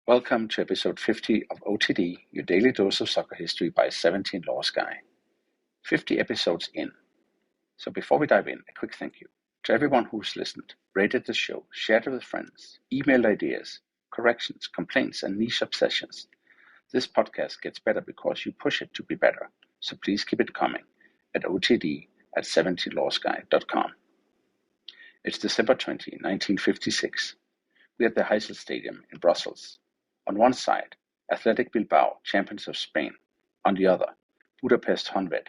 Welcome to episode 50 of OTD, your daily dose of soccer history by 17 Laws Guy. 50 episodes in. So before we dive in, a quick thank you to everyone who's listened, rated the show, shared it with friends, emailed ideas, corrections, complaints, and niche obsessions. This podcast gets better because you push it to be better, so please keep it coming at otd@17lawsguy.com. It's December 20, 1956. We're at the Heysel Stadium in Brussels. On one side, Athletic Bilbao, champions of Spain. On the other, Budapest Honvéd,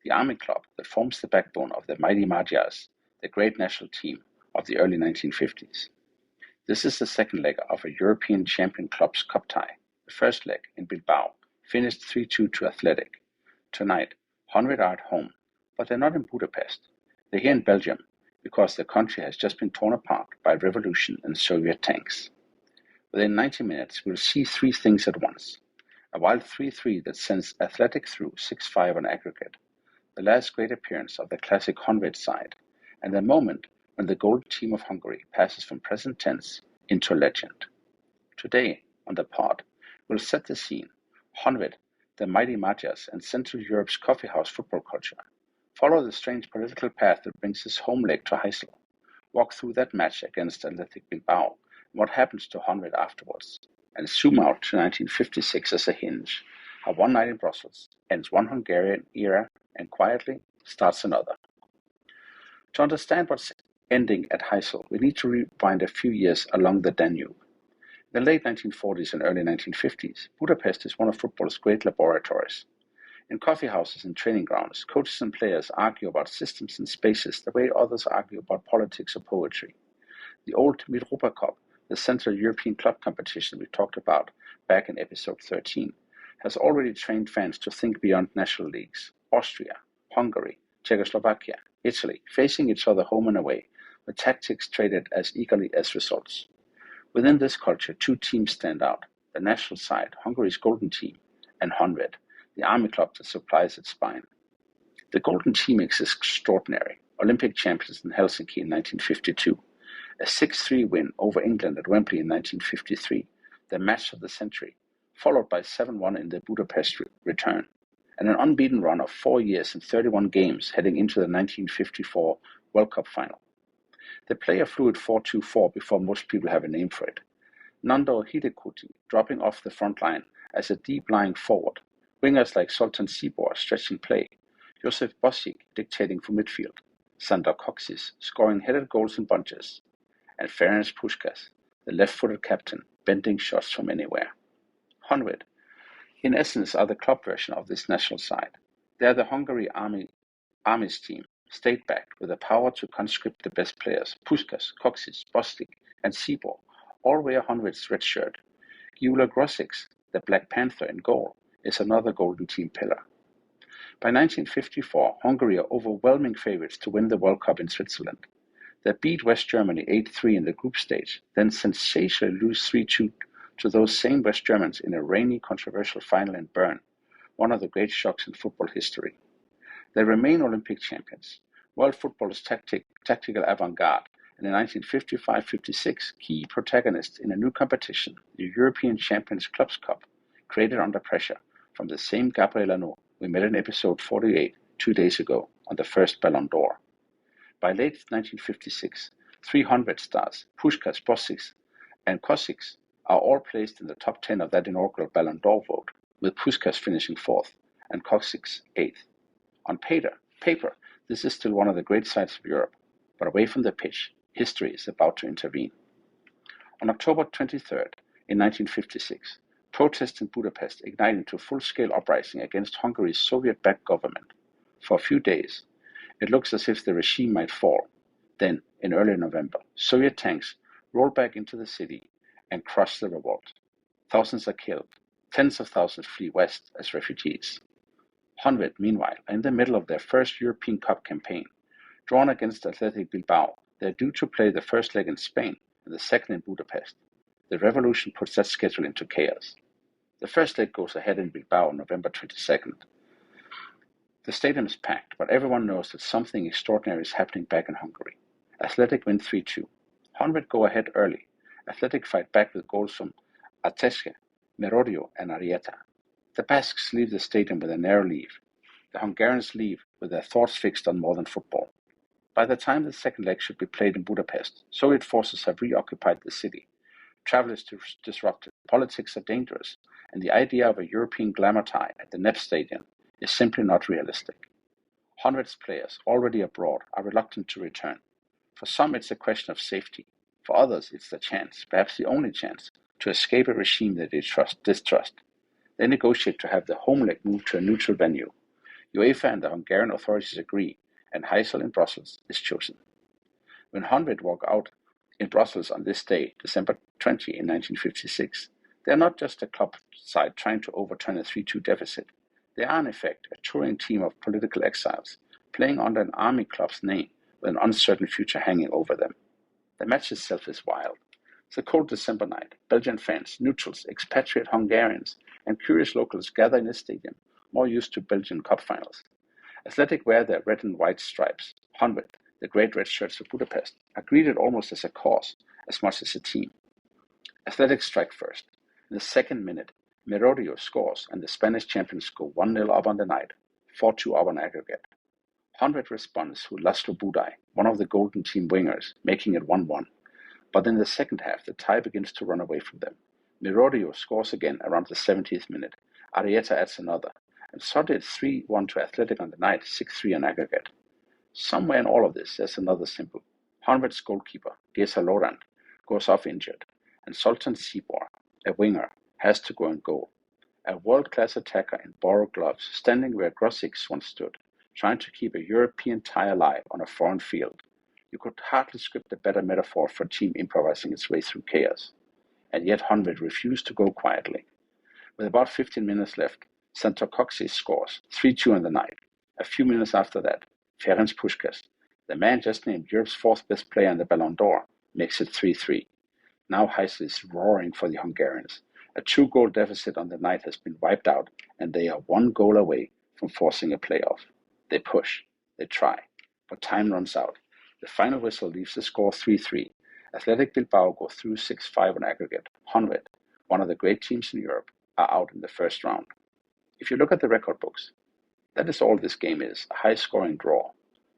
the army club that forms the backbone of the mighty Magyars, the great national team of the early 1950s. This is the second leg of a European champion club's cup tie. The first leg, in Bilbao, finished 3-2 to Athletic. Tonight, Honvéd are at home, but they're not in Budapest. They're here in Belgium, because the country has just been torn apart by revolution and Soviet tanks. Within 90 minutes, we'll see three things at once. A wild 3-3 that sends Athletic through 6-5 on aggregate, the last great appearance of the classic Honvéd side, and the moment when the golden team of Hungary passes from present tense into legend. Today, on the pod, we'll set the scene. Honvéd, the mighty Magyars and Central Europe's coffeehouse football culture. Follow the strange political path that brings his home leg to Heysel. Walk through that match against Athletic Bilbao, and what happens to Honvéd afterwards, and zoom out to 1956 as a hinge, how one night in Brussels ends one Hungarian era and quietly starts another. To understand what's ending at Heysel, we need to rewind a few years along the Danube. In the late 1940s and early 1950s, Budapest is one of football's great laboratories. In coffeehouses and training grounds, coaches and players argue about systems and spaces the way others argue about politics or poetry. The old Mitropa Cup, the Central European club competition we talked about back in episode 13, has already trained fans to think beyond national leagues. Austria, Hungary, Czechoslovakia, Italy, facing each other home and away, with tactics traded as eagerly as results. Within this culture, two teams stand out: the national side, Hungary's golden team, and Honvéd, the army club that supplies its spine. The golden team is extraordinary, Olympic champions in Helsinki in 1952, a 6-3 win over England at Wembley in 1953, the match of the century, followed by 7-1 in the Budapest return, and an unbeaten run of 4 years and 31 games heading into the 1954 World Cup final. They play a fluid 4-2-4 before most people have a name for it. Nando Hidekuti dropping off the front line as a deep-lying forward, wingers like Sultan Sibor stretching play, Josef Bosik dictating for midfield, Sander Kocsis scoring headed goals in bunches, and Ferenc Puskás, the left-footed captain, bending shots from anywhere. Honvéd, in essence, are the club version of this national side. They are the Hungary Army's team, state-backed, with the power to conscript the best players. Puskás, Kocsis, Bosik, and Sibor all wear Honvéd's red shirt. Gyula Grosics, the Black Panther in goal, is another golden team pillar. By 1954, Hungary are overwhelming favorites to win the World Cup in Switzerland. They beat West Germany 8-3 in the group stage, then sensationally lose 3-2 to those same West Germans in a rainy, controversial final in Bern, one of the great shocks in football history. They remain Olympic champions, world football's tactical avant-garde, and in 1955-56, key protagonists in a new competition, the European Champions Clubs Cup, created under pressure from the same Gabriel Ano we met in episode 48 2 days ago on the first Ballon d'Or. By late 1956, 300 stars, Puskás, Bosik, and Kocsis, are all placed in the top 10 of that inaugural Ballon d'Or vote, with Puskás finishing 4th and Kocsis 8th. On paper, this is still one of the great sides of Europe, but away from the pitch, history is about to intervene. On October 23rd, in 1956, protests in Budapest ignited into full-scale uprising against Hungary's Soviet-backed government. For a few days, it looks as if the regime might fall. Then, in early November, Soviet tanks roll back into the city and crush the revolt. Thousands are killed. Tens of thousands flee west as refugees. Honvéd, meanwhile, are in the middle of their first European Cup campaign. Drawn against Athletic Bilbao, they are due to play the first leg in Spain and the second in Budapest. The revolution puts that schedule into chaos. The first leg goes ahead in Bilbao on November 22nd. The stadium is packed, but everyone knows that something extraordinary is happening back in Hungary. Athletic win 3-2. Honvéd go ahead early. Athletic fight back with goals from Arteche, Merodio and Arieta. The Basques leave the stadium with an air leave. The Hungarians leave with their thoughts fixed on more than football. By the time the second leg should be played in Budapest, Soviet forces have reoccupied the city. Travel is disrupted, politics are dangerous, and the idea of a European glamour tie at the NEP Stadium is simply not realistic. Honvéd's players, already abroad, are reluctant to return. For some, it's a question of safety. For others, it's the chance, perhaps the only chance, to escape a regime that they distrust. They negotiate to have the home leg moved to a neutral venue. UEFA and the Hungarian authorities agree, and Heysel in Brussels is chosen. When Honvéd walk out in Brussels on this day, December 20 in 1956, they are not just a club side trying to overturn a 3-2 deficit. They are in effect a touring team of political exiles, playing under an army club's name with an uncertain future hanging over them. The match itself is wild. It's a cold December night. Belgian fans, neutrals, expatriate Hungarians, and curious locals gather in the stadium, more used to Belgian Cup finals. Athletic wear their red and white stripes. Honvéd, the great red shirts of Budapest, are greeted almost as a cause, as much as a team. Athletic strike first. In the second minute, Merodio scores and the Spanish champions go 1-0 up on the night, 4-2 up on aggregate. Honvéd responds through Laszlo Budaj, one of the Golden Team wingers, making it 1-1. But in the second half, the tie begins to run away from them. Merodio scores again around the 70th minute. Arieta adds another, and suddenly it's 3-1 to Athletic on the night, 6-3 on aggregate. Somewhere in all of this, there's another symbol. Honvéd's goalkeeper, Gesa Lorand, goes off injured, and Sultan Sibor, a winger, has to go in goal. A world-class attacker in borrowed gloves, standing where Kocsis once stood, trying to keep a European tie alive on a foreign field. You could hardly script a better metaphor for a team improvising its way through chaos. And yet Honvéd refused to go quietly. With about 15 minutes left, Center Kocsis scores 3-2 on the night. A few minutes after that, Ferenc Puskás, the man just named Europe's fourth best player in the Ballon d'Or, makes it 3-3. Now Heysel is roaring for the Hungarians. A 2-goal deficit on the night has been wiped out, and they are 1 goal away from forcing a playoff. They push, they try, but time runs out. The final whistle leaves the score 3-3. Athletic Bilbao go through 6-5 on aggregate. Honvéd, one of the great teams in Europe, are out in the first round. If you look at the record books, that is all this game is, a high-scoring draw.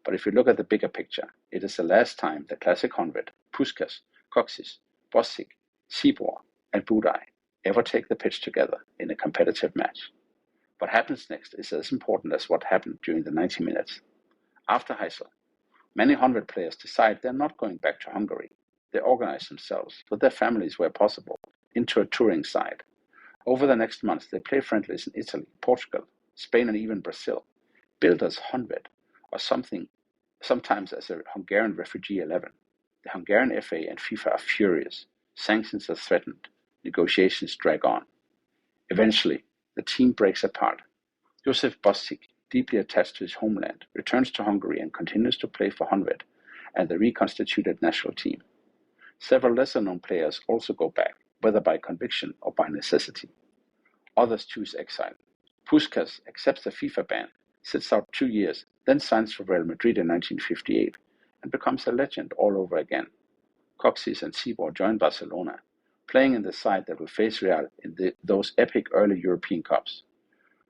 But if you look at the bigger picture, it is the last time the classic Honvéd, Puskás, Kocsis, Bosik, Sibor, and Budaj ever take the pitch together in a competitive match. What happens next is as important as what happened during the 90 minutes. After Heysel, many Honvéd players decide they're not going back to Hungary. They organize themselves, with their families where possible, into a touring side. Over the next months, they play friendlies in Italy, Portugal, Spain, and even Brazil, billed as Honvéd, or sometimes as a Hungarian refugee 11. The Hungarian FA and FIFA are furious. Sanctions are threatened. Negotiations drag on. Eventually, the team breaks apart. Josef Bosik, deeply attached to his homeland, returns to Hungary and continues to play for Honvéd and the reconstituted national team. Several lesser-known players also go back, whether by conviction or by necessity. Others choose exile. Puskás accepts the FIFA ban, sits out 2 years, then signs for Real Madrid in 1958, and becomes a legend all over again. Kocsis and Sibor join Barcelona, playing in the side that will face Real in those epic early European Cups.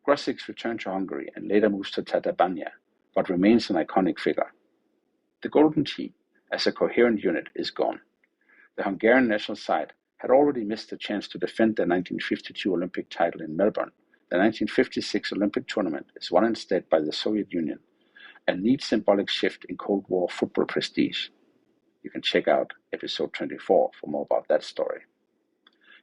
Kocsis returns to Hungary and later moves to Tatabánya, but remains an iconic figure. The Golden Team, as a coherent unit, is gone. The Hungarian national side had already missed the chance to defend their 1952 Olympic title in Melbourne. The 1956 Olympic tournament is won instead by the Soviet Union, a neat symbolic shift in Cold War football prestige. You can check out episode 24 for more about that story.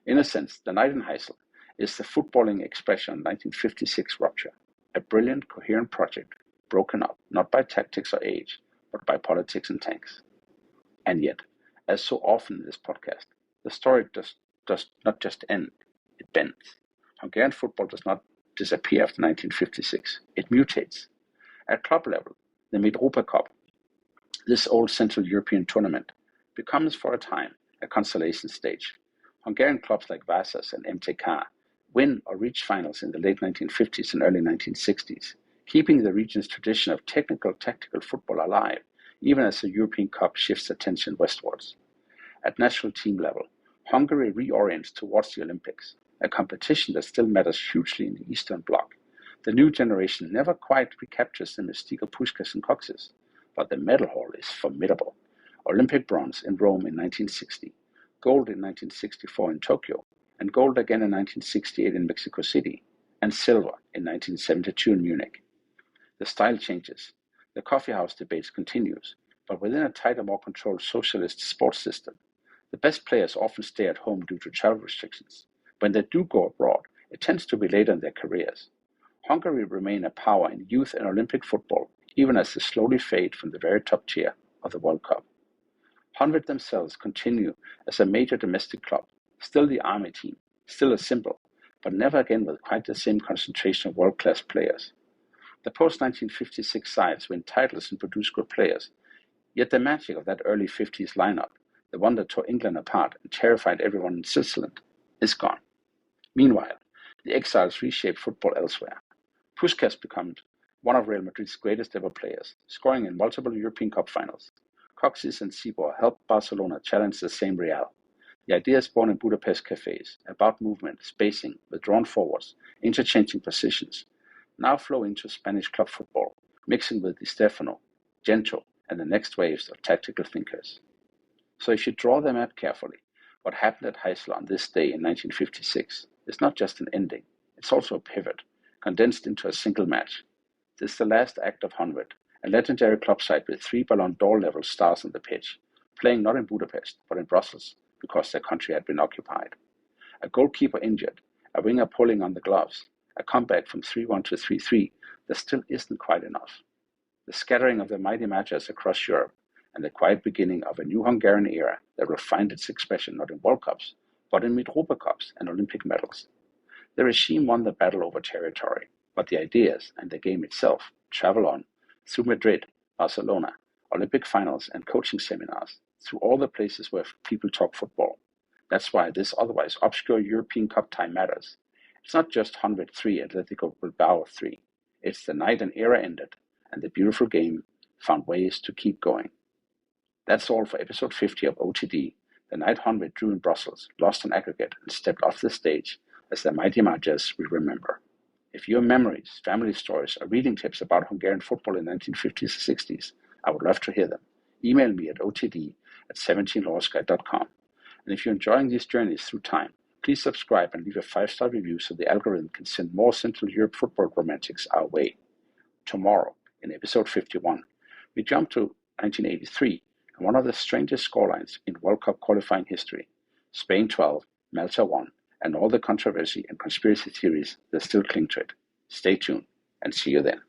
In a sense, the night in Heysel is the footballing expression of 1956 rupture, a brilliant, coherent project broken up not by tactics or age, but by politics and tanks. And yet, as so often in this podcast, the story does not just end, it bends. Hungarian football does not disappear after 1956, it mutates. At club level, the Mitropa Cup, this old Central European tournament, becomes for a time a consolation stage. Hungarian clubs like Vasas and MTK win or reach finals in the late 1950s and early 1960s, keeping the region's tradition of technical, tactical football alive, even as the European Cup shifts attention westwards. At national team level, Hungary reorients towards the Olympics, a competition that still matters hugely in the Eastern Bloc. The new generation never quite recaptures the mystique of Puskás and Kocsis, but the medal haul is formidable. Olympic bronze in Rome in 1960, gold in 1964 in Tokyo, and gold again in 1968 in Mexico City, and silver in 1972 in Munich. The style changes. The coffeehouse debates continues, but within a tighter, more controlled socialist sports system. The best players often stay at home due to travel restrictions. When they do go abroad, it tends to be later in their careers. Hungary remain a power in youth and Olympic football, even as they slowly fade from the very top tier of the World Cup. Honvéd themselves continue as a major domestic club, still the army team, still a symbol, but never again with quite the same concentration of world-class players. The post-1956 sides win titles and produce good players, yet the magic of that early 50s lineup, the one that tore England apart and terrified everyone in Switzerland, is gone. Meanwhile, the exiles reshape football elsewhere. Puskás becomes one of Real Madrid's greatest ever players, scoring in multiple European Cup finals. Kocsis and Cibor helped Barcelona challenge the same Real. The ideas born in Budapest cafes about movement, spacing, withdrawn forwards, interchanging positions, now flow into Spanish club football, mixing with Di Stefano, Gento, and the next waves of tactical thinkers. So if you draw the map carefully, what happened at Heysel on this day in 1956 is not just an ending, it's also a pivot, condensed into a single match. This is the last act of Honvéd, a legendary club side with 3 Ballon d'Or level stars on the pitch, playing not in Budapest, but in Brussels, because their country had been occupied. A goalkeeper injured, a winger pulling on the gloves, a comeback from 3-1 to 3-3 that still isn't quite enough. The scattering of the mighty Magyars across Europe, and the quiet beginning of a new Hungarian era that will find its expression not in World Cups, but in Mitropa Cups and Olympic medals. The regime won the battle over territory, but the ideas and the game itself travel on through Madrid, Barcelona, Olympic finals and coaching seminars, through all the places where people talk football. That's why this otherwise obscure European Cup time matters. It's not just Honvéd 3, Athletic Bilbao 3. It's the night an era ended, and the beautiful game found ways to keep going. That's all for episode 50 of OTD, the night Honvéd drew in Brussels, lost on aggregate, and stepped off the stage as the mighty Magyars we remember. If your memories, family stories, or reading tips about Hungarian football in the 1950s or 60s, I would love to hear them. Email me at otd@17lawsky.com. And if you're enjoying these journeys through time, please subscribe and leave a 5-star review so the algorithm can send more Central Europe football romantics our way. Tomorrow, in episode 51, we jump to 1983 and one of the strangest scorelines in World Cup qualifying history. Spain 12, Malta 1, and all the controversy and conspiracy theories that still cling to it. Stay tuned and see you then.